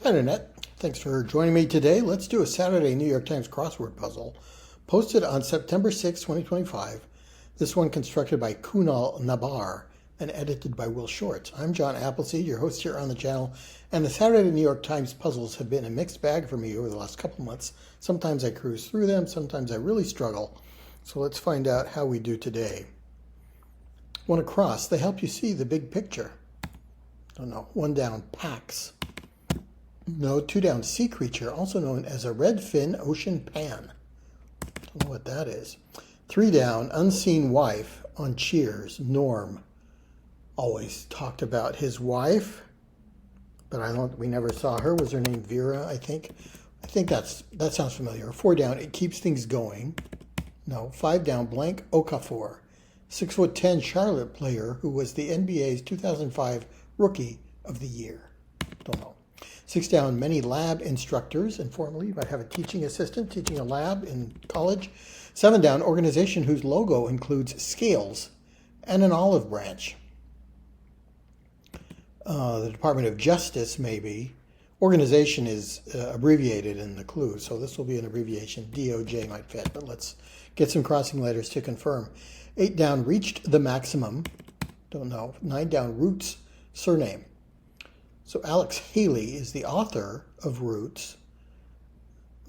Hi, Internet. Thanks for joining me today. Let's do a Saturday New York Times crossword puzzle posted on September 6, 2025. This one constructed by Kunal Nagar and edited by Will Shorts. I'm John Appleseed, your host here on the channel, and the Saturday New York Times puzzles have been a mixed bag for me over the last couple months. Sometimes I cruise through them, sometimes I really struggle. So let's find out how we do today. One across, they help you see the big picture. Don't know. One down, Pax. No, two down, sea creature, also known as a redfin ocean pan. Don't know what that is. Three down, unseen wife on Cheers, Norm. Always talked about his wife, but we never saw her. Was her name Vera, I think? I think that sounds familiar. Four down, it keeps things going. No, five down, blank, Okafor. 6'10" Charlotte player who was the NBA's 2005 Rookie of the Year. Don't know. Six down, many lab instructors. Informally, you might have a teaching assistant teaching a lab in college. Seven down, organization whose logo includes scales and an olive branch. The Department of Justice, maybe. Organization is abbreviated in the clue, so this will be an abbreviation. DOJ might fit, but let's get some crossing letters to confirm. Eight down, reached the maximum. Don't know. Nine down, Roots, surname. So Alex Haley is the author of Roots,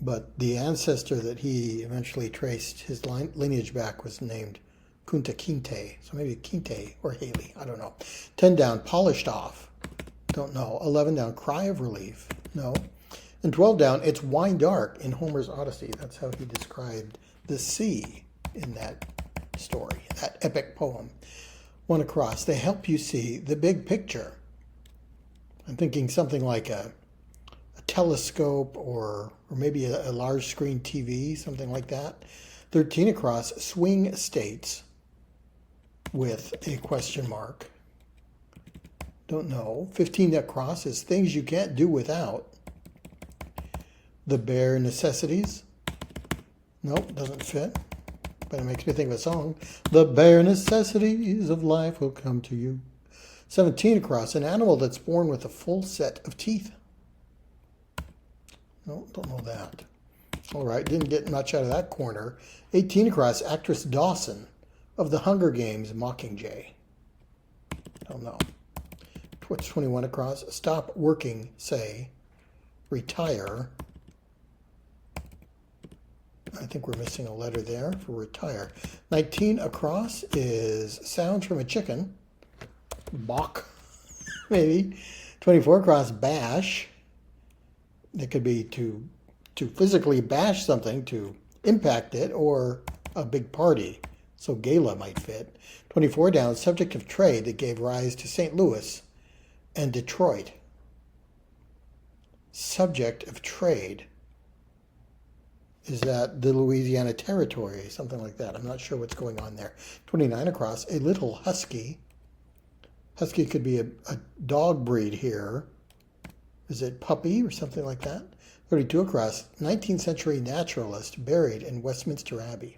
but the ancestor that he eventually traced his lineage back was named Kunta Kinte. So maybe Kinte or Haley, I don't know. 10 down, polished off. Don't know. 11 down, cry of relief. No. And 12 down, it's wine dark in Homer's Odyssey. That's how he described the sea in that story, that epic poem. One across, they help you see the big picture. I'm thinking something like a telescope or maybe a large screen TV, something like that. 13 across, swing states with a question mark. Don't know. 15 across is things you can't do without. The bare necessities. Nope, doesn't fit. But it makes me think of a song. The bare necessities of life will come to you. 17 across, an animal that's born with a full set of teeth. No, don't know that. All right, didn't get much out of that corner. 18 across, actress Dawson of The Hunger Games Mockingjay. Don't know. What's 21 across? Stop working, say, retire. I think we're missing a letter there for retire. 19 across is sounds from a chicken. Bach, maybe. 24 across, bash. It could be to physically bash something, to impact it, or a big party. So gala might fit. 24 down, subject of trade that gave rise to St. Louis and Detroit. Subject of trade. Is that the Louisiana Territory? Something like that. I'm not sure what's going on there. 29 across, a little husky. Husky could be a dog breed here. Is it puppy or something like that? 32 across, 19th century naturalist buried in Westminster Abbey.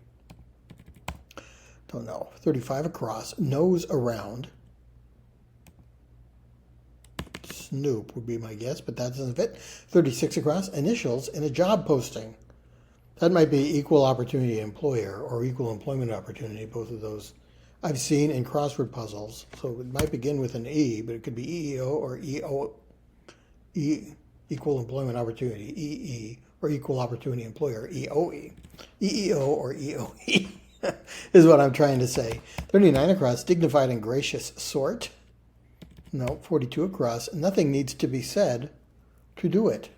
Don't know. 35 across, nose around. Snoop would be my guess, but that doesn't fit. 36 across, initials in a job posting. That might be equal opportunity employer or equal employment opportunity, both of those I've seen in crossword puzzles. So it might begin with an E, but it could be EEO or equal employment opportunity, EE, or equal opportunity employer, EOE. EEO or EOE is what I'm trying to say. 39 across, dignified and gracious sort. No, 42 across, nothing needs to be said to do it.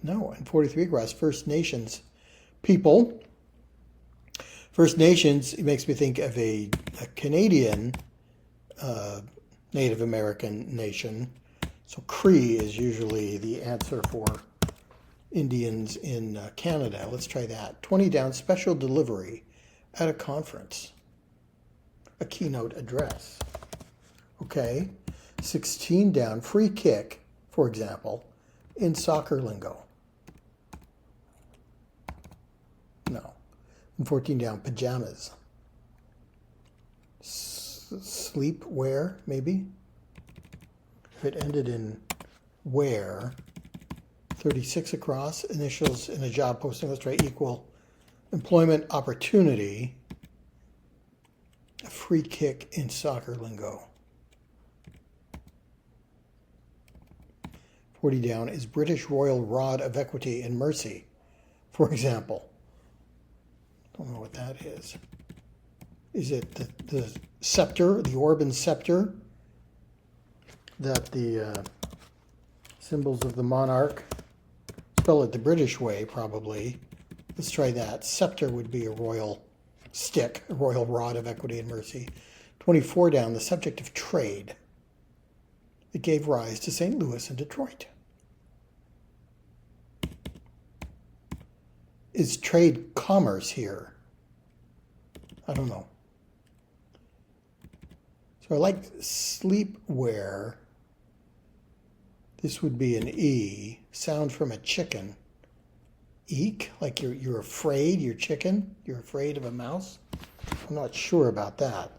No, and 43 across, First Nations people. First Nations, it makes me think of a Canadian Native American nation. So Cree is usually the answer for Indians in Canada. Let's try that. 20 down, special delivery at a conference. A keynote address. Okay. 16 down, free kick, for example, in soccer lingo. No. And 14 down, pajamas. Sleepwear, maybe? If it ended in where 36 across, initials in a job posting, let's try equal employment opportunity, a free kick in soccer lingo. 40 down is British Royal Rod of Equity and Mercy, for example. Don't know what that is. Is it the scepter, the Orban scepter, that the symbols of the monarch? Spell it the British way, probably. Let's try that. Scepter would be a royal stick, a royal rod of equity and mercy. 24 down, the subject of trade. It gave rise to St. Louis and Detroit. Is trade commerce here? I don't know. So I like sleepwear. This would be an E. Sound from a chicken. Eek? Like you're afraid, you're chicken? You're afraid of a mouse? I'm not sure about that.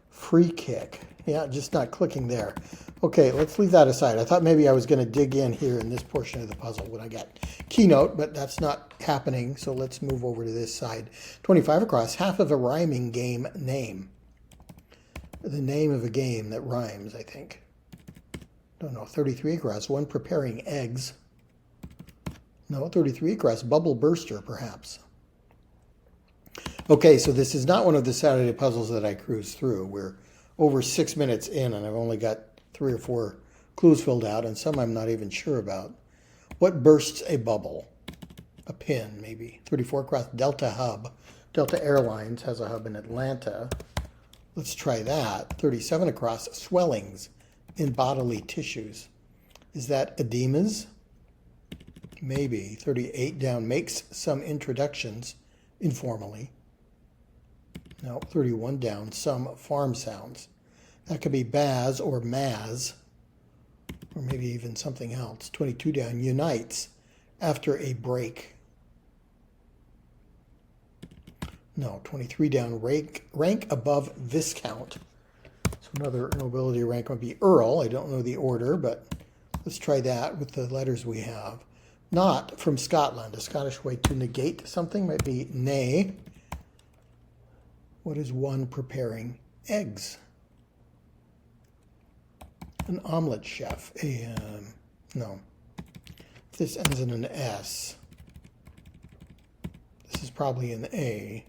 Free kick. Yeah, just not clicking there. Okay, let's leave that aside. I thought maybe I was going to dig in here in this portion of the puzzle when I got keynote, but that's not happening. So let's move over to this side. 25 across, half of a rhyming game name. The name of a game that rhymes, I think. Don't know. 33 across, one preparing eggs. No, 33 across, bubble burster, perhaps. Okay, so this is not one of the Saturday puzzles that I cruise through. We're over 6 minutes in, and I've only got 3 or 4 clues filled out, and some I'm not even sure about. What bursts a bubble? A pin, maybe. 34 across, Delta hub. Delta Airlines has a hub in Atlanta. Let's try that. 37 across, swellings in bodily tissues. Is that edemas? Maybe. 38 down, makes some introductions informally. No, 31 down, some farm sounds. That could be Baz or Maz, or maybe even something else. 22 down, unites after a break. No, 23 down, rank above Viscount. So another nobility rank would be Earl. I don't know the order, but let's try that with the letters we have. Not from Scotland. A Scottish way to negate something might be nay. What is one preparing? Eggs. An omelet chef. No. This ends in an S. This is probably an A.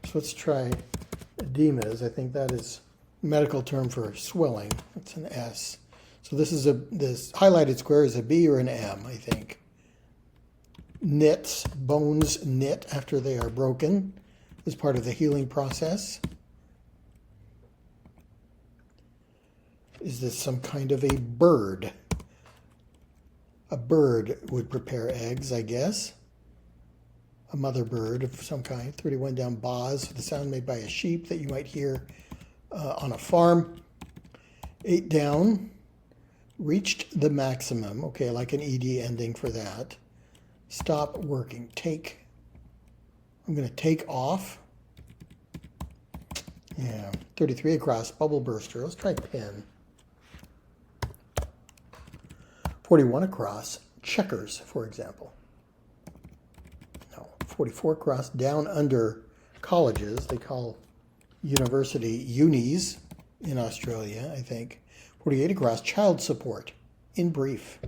So let's try edemas. I think that is a medical term for swelling. It's an S. So this highlighted square is a B or an M, I think. Knits, bones knit after they are broken as part of the healing process. Is this some kind of a bird? A bird would prepare eggs, I guess. A mother bird of some kind. 31 down, Boz, the sound made by a sheep that you might hear on a farm. 8 down, reached the maximum. Okay, like an ED ending for that. Stop working. Take. I'm going to take off. Yeah, 33 across, bubble burster. Let's try pin. 41 across, checkers, for example. No, 44 across, down under colleges. They call university unis in Australia, I think. 48 across, child support, in brief.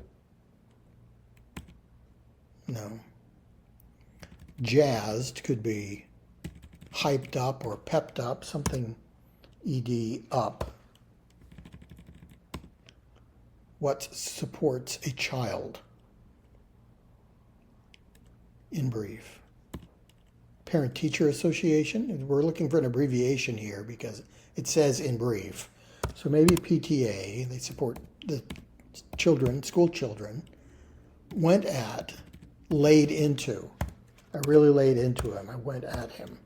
No. Jazzed could be hyped up or pepped up, something ED up. What supports a child? In brief. Parent-Teacher Association. We're looking for an abbreviation here because it says in brief. So maybe PTA, they support the children, school children. Went at, laid into. I really laid into him. I went at him.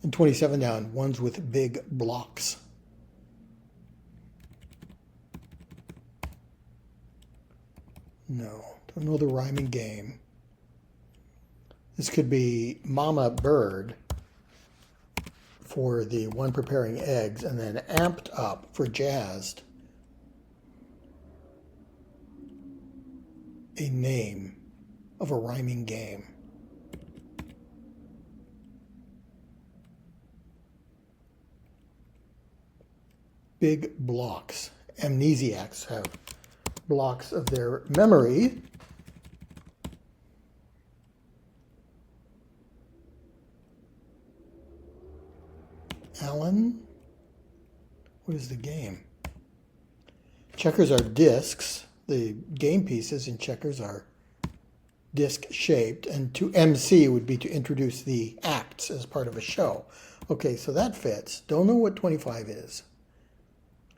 And 27 down, ones with big blocks. No, don't know the rhyming game. This could be Mama Bird for the one preparing eggs, and then amped up for jazzed. a name of a rhyming game. Big blocks. Amnesiacs have blocks of their memory. Alan, what is the game? Checkers are discs. The game pieces in checkers are disc-shaped, and to MC would be to introduce the acts as part of a show. Okay, so that fits. Don't know what 25 is.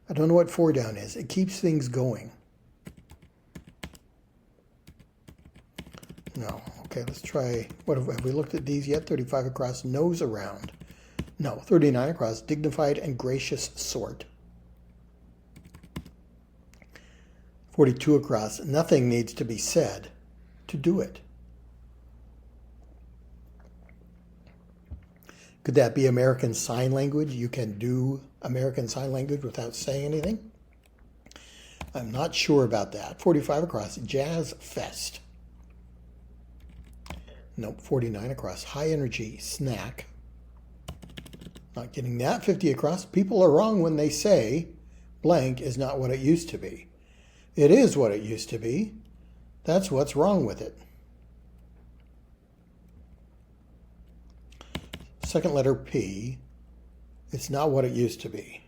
I don't know what 4 down is. It keeps things going. No. Okay, let's try. What have we looked at these yet? 35 across, nose around. No. 39 across, dignified and gracious sort. 42 across, nothing needs to be said to do it. Could that be American Sign Language? You can do American Sign Language without saying anything? I'm not sure about that. 45 across, Jazz Fest. Nope, 49 across, High Energy Snack. Not getting that. 50 across, people are wrong when they say blank is not what it used to be. It is what it used to be. That's what's wrong with it. Second letter P. It's not what it used to be.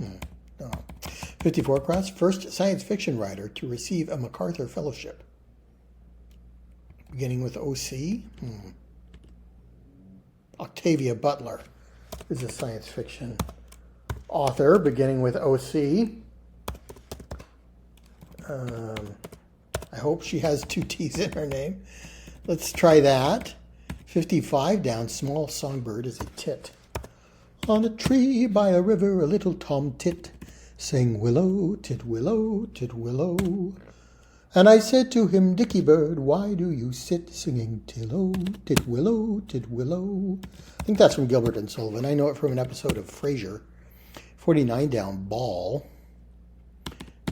No. 54 across. First science fiction writer to receive a MacArthur Fellowship. Beginning with OC. Octavia Butler is a science fiction author, beginning with OC. I hope she has 2 T's in her name. Let's try that. 55 down, small songbird is a tit. On a tree by a river, a little tom tit sang willow, tit willow, tit willow. And I said to him, Dicky bird, why do you sit singing tillow, tit willow, tit willow? I think that's from Gilbert and Sullivan. I know it from an episode of Frasier. 49 down, ball.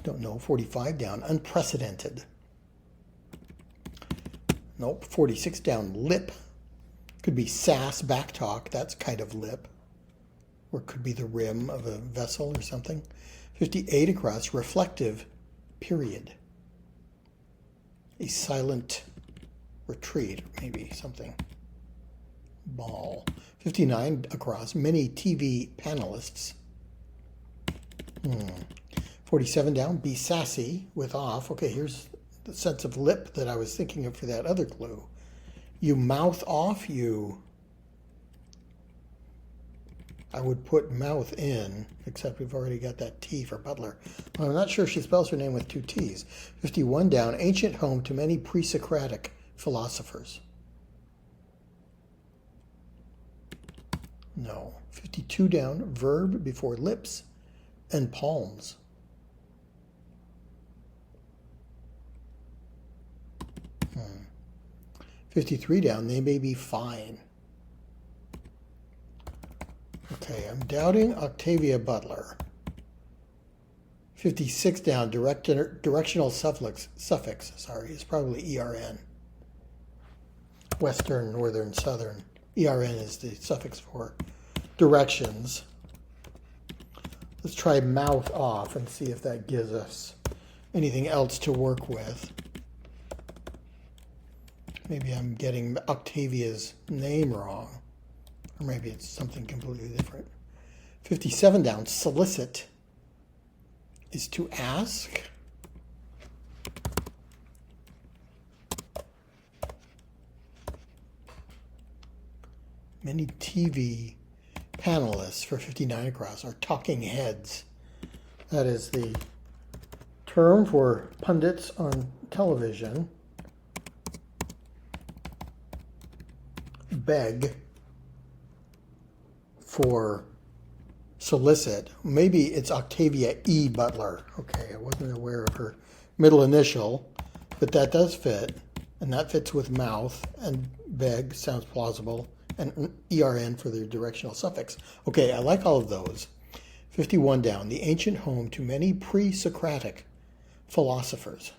Don't know. 45 down, unprecedented. Nope. 46 down, lip. Could be sass, backtalk. That's kind of lip. Or could be the rim of a vessel or something. 58 across, reflective, period. A silent retreat, maybe something. Ball. 59 across, many TV panelists. 47 down, be sassy with off. Okay, here's the sense of lip that I was thinking of for that other clue. You mouth off, I would put mouth in, except we've already got that T for Butler. Well, I'm not sure if she spells her name with 2 T's. 51 down, ancient home to many pre-Socratic philosophers. No. 52 down, verb before lips and palms. Hmm. 53 down, they may be fine. Okay, I'm doubting Octavia Butler. 56 down, directional suffix, is probably ERN. Western, northern, southern. ERN is the suffix for directions. Let's try mouth off and see if that gives us anything else to work with. Maybe I'm getting Octavia's name wrong. Or maybe it's something completely different. 57 down, solicit is to ask. Many TV panelists for 59 across are talking heads. That is the term for pundits on television. Beg for solicit. Maybe it's Octavia E. Butler. Okay, I wasn't aware of her middle initial, but that does fit, and that fits with mouth, and beg sounds plausible, and ERN for the directional suffix. Okay, I like all of those. 51 down, the ancient home to many pre-Socratic philosophers.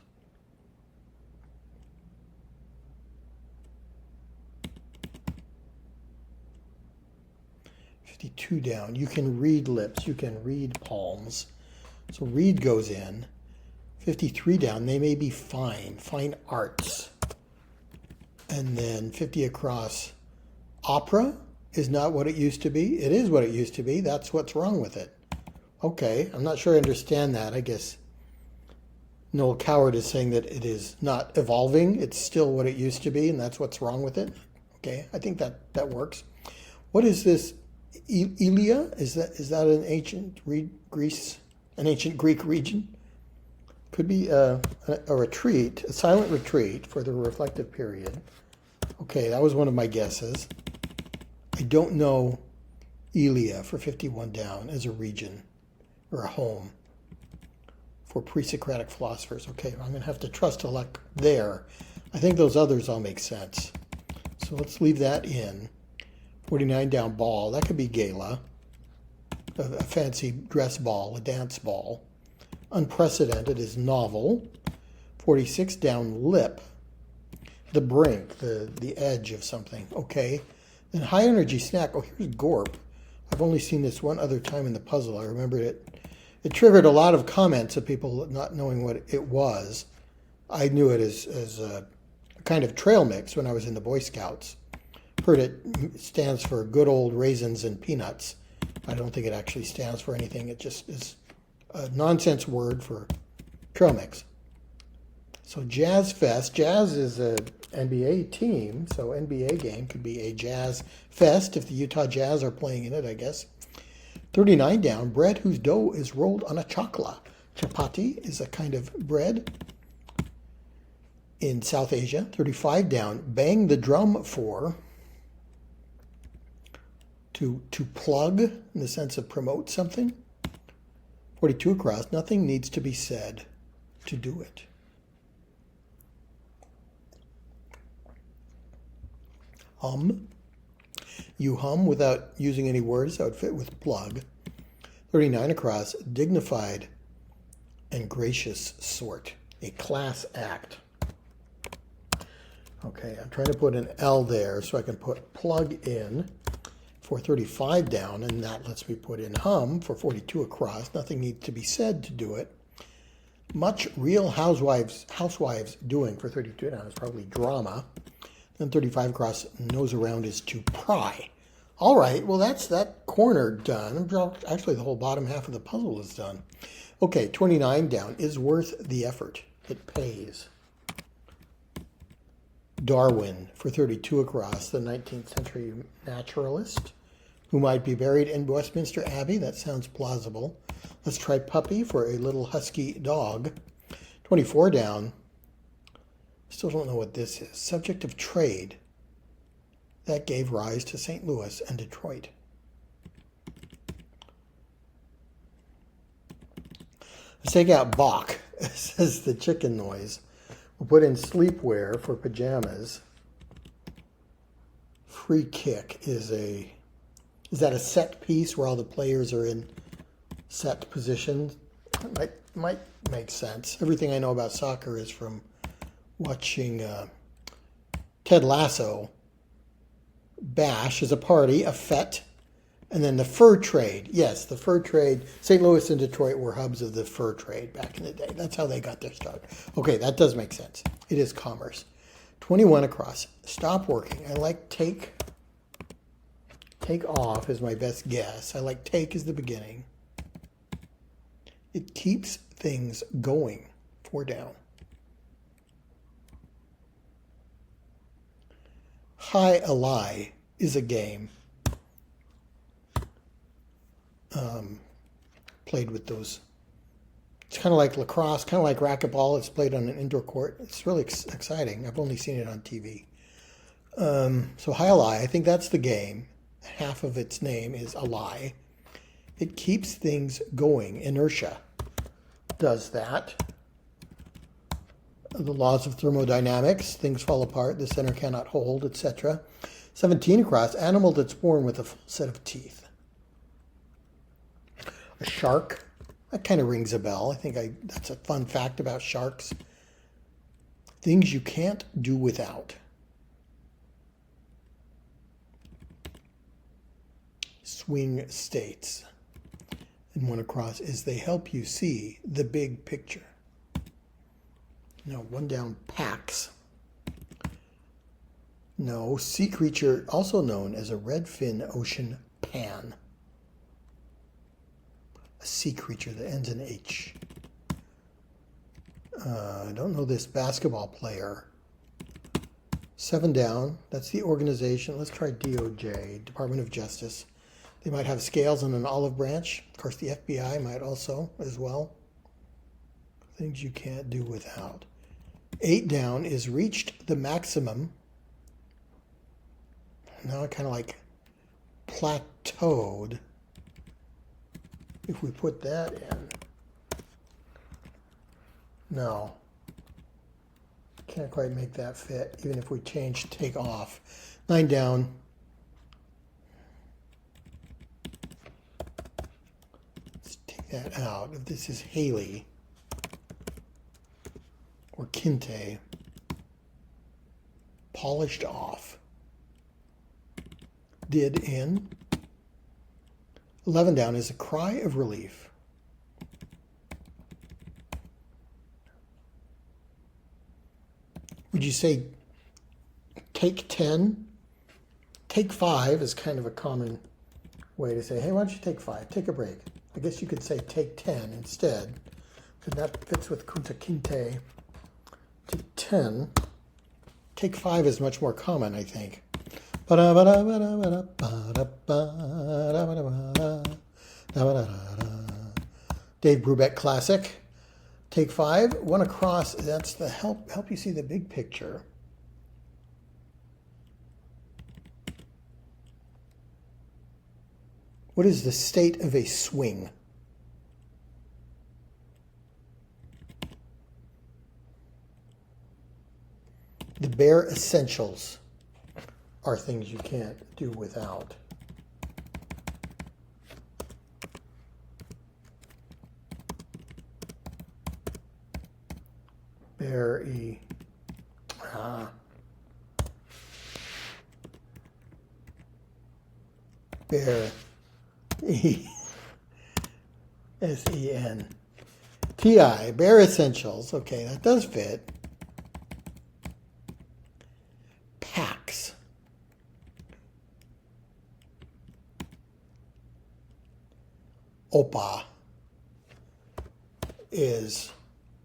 $52 down. You can read lips. You can read palms. So read goes in. 53 down. They may be fine. Fine arts. And then 50 across. Opera is not what it used to be. It is what it used to be. That's what's wrong with it. Okay. I'm not sure I understand that. I guess Noel Coward is saying that it is not evolving. It's still what it used to be, and that's what's wrong with it. Okay. I think that works. What is this? Ilia? Is that an ancient Greece, an ancient Greek region? Could be a retreat, a silent retreat for the reflective period. Okay, that was one of my guesses. I don't know Ilia for 51 down as a region or a home for pre-Socratic philosophers. Okay, I'm going to have to trust to luck there. I think those others all make sense. So let's leave that in. 49 down, ball. That could be gala, a fancy dress ball, a dance ball. Unprecedented is novel. 46 down, lip. The brink, the edge of something. Okay. Then high energy snack. Oh, here's gorp. I've only seen this one other time in the puzzle. I remember it. It triggered a lot of comments of people not knowing what it was. I knew it as a kind of trail mix when I was in the Boy Scouts. Heard it stands for good old raisins and peanuts. I don't think it actually stands for anything. It just is a nonsense word for trail mix. So Jazz Fest. Jazz is a NBA team, so NBA game could be a Jazz Fest if the Utah Jazz are playing in it, I guess. 39 down, bread whose dough is rolled on a chakla. Chapati is a kind of bread in South Asia. 35 down, bang the drum for. To plug, in the sense of promote something. 42 across, nothing needs to be said to do it. Hum. You hum without using any words. That would fit with plug. 39 across, dignified and gracious sort. A class act. Okay, I'm trying to put an L there so I can put plug in for 35 down, and that lets me put in hum for 42 across. Nothing needs to be said to do it. Much real housewives doing for 32 down is probably drama. Then 35 across, nose around is to pry. All right, well, that's that corner done. Actually, the whole bottom half of the puzzle is done. Okay, 29 down is worth the effort. It pays. Darwin for 32 across, the 19th century naturalist who might be buried in Westminster Abbey. That sounds plausible. Let's try puppy for a little husky dog. 24 down. Still don't know what this is. Subject of trade. That gave rise to St. Louis and Detroit. Let's take out Bach. This is the chicken noise. We'll put in sleepwear for pajamas. Free kick is that a set piece where all the players are in set positions? Might make sense. Everything I know about soccer is from watching Ted Lasso. Bash is a party, a fete. And then the fur trade. Yes, the fur trade. St. Louis and Detroit were hubs of the fur trade back in the day. That's how they got their start. Okay, that does make sense. It is commerce. 21 across. Stop working. I like take. Take off is my best guess. I like take as the beginning. It keeps things going. 4 down. High Ally is a game. Played with those. It's kind of like lacrosse, kind of like racquetball. It's played on an indoor court. It's really exciting. I've only seen it on TV. So High Ally, I think that's the game. Half of its name is ally. It keeps things going. Inertia does that. The laws of thermodynamics, things fall apart, the center cannot hold, etc. 17 across, animal that's born with a full set of teeth. A shark That kind of rings a bell. I think that's a fun fact about sharks. Things you can't do without. Swing states. And one across is they help you see the big picture. No, one down, packs. No, sea creature, also known as a redfin ocean pan. A sea creature that ends in H. I don't know this basketball player. 7 down, that's the organization. Let's try DOJ, Department of Justice. They might have scales on an olive branch. Of course, the FBI might also as well. Things you can't do without. 8 down is reached the maximum. Now kind of like plateaued. If we put that in. No. Can't quite make that fit, even if we change take off. 9 down. Let's take that out. If this is Haley or Kinte, polished off. Did in. 11 down is a cry of relief. Would you say take 10? Take 5 is kind of a common way to say, hey, why don't you take 5? Take a break. I guess you could say take 10 instead, because that fits with Kunta Kinte. Take 10. Take 5 is much more common, I think. Dave Brubeck classic. Take 5. One across. That's the help you see the big picture. What is the state of a swing? The bare essentials are things you can't do without. Bare E. Bare E. S-E-N. T-I. Bare essentials. Okay, that does fit. Packs. Opa is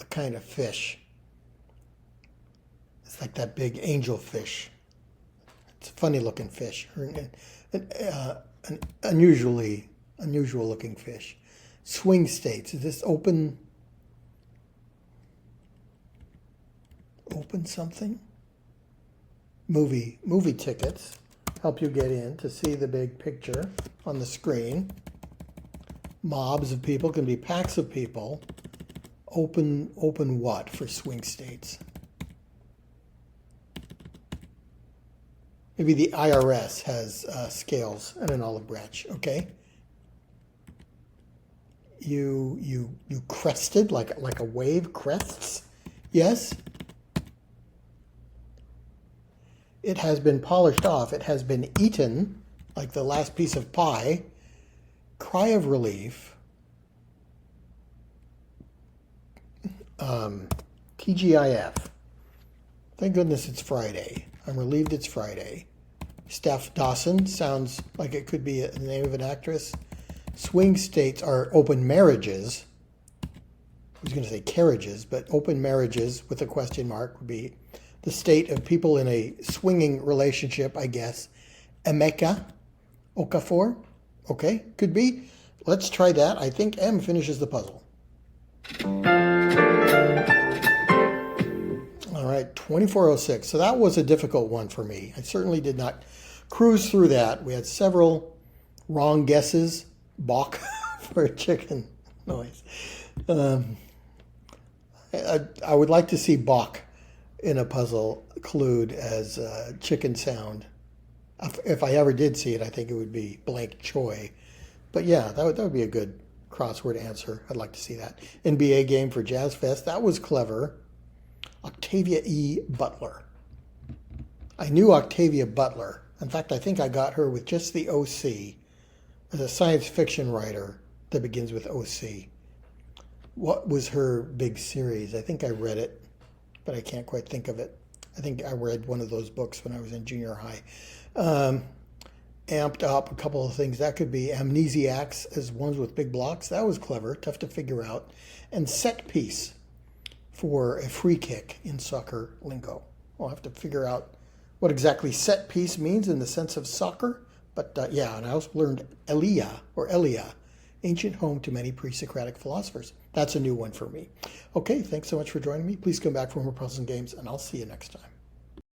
a kind of fish. It's like that big angel fish. It's a funny looking fish. An unusual looking fish. Swing states. Is this open something? Movie tickets help you get in to see the big picture on the screen. Mobs of people can be packs of people. Open what for swing states? Maybe the IRS has scales and an olive branch. Okay. You crested like a wave crests. Yes. It has been polished off. It has been eaten like the last piece of pie. Cry of relief. TGIF. Thank goodness it's Friday. I'm relieved it's Friday. Steph Dawson sounds like it could be the name of an actress. Swing states are open marriages. I was going to say carriages, but open marriages with a question mark would be the state of people in a swinging relationship, I guess. Emeka Okafor. Okay, could be. Let's try that. I think M finishes the puzzle. All right, 2406. So that was a difficult one for me. I certainly did not cruise through that. We had several wrong guesses. Balk for a chicken noise. I would like to see balk in a puzzle clued as chicken sound. If I ever did see it, I think it would be blank choy. But yeah, that would be a good crossword answer. I'd like to see that. NBA game for Jazz Fest. That was clever. Octavia E. Butler. I knew Octavia Butler. In fact, I think I got her with just the OC as a science fiction writer that begins with OC. What was her big series? I think I read it, but I can't quite think of it. I think I read one of those books when I was in junior high. Amped up a couple of things. That could be amnesiacs as ones with big blocks. That was clever, tough to figure out. And set piece for a free kick in soccer lingo. We'll have to figure out what exactly set piece means in the sense of soccer. But yeah, and I also learned Elia, ancient home to many pre-Socratic philosophers. That's a new one for me. Okay, thanks so much for joining me. Please come back for more puzzles and games, and I'll see you next time.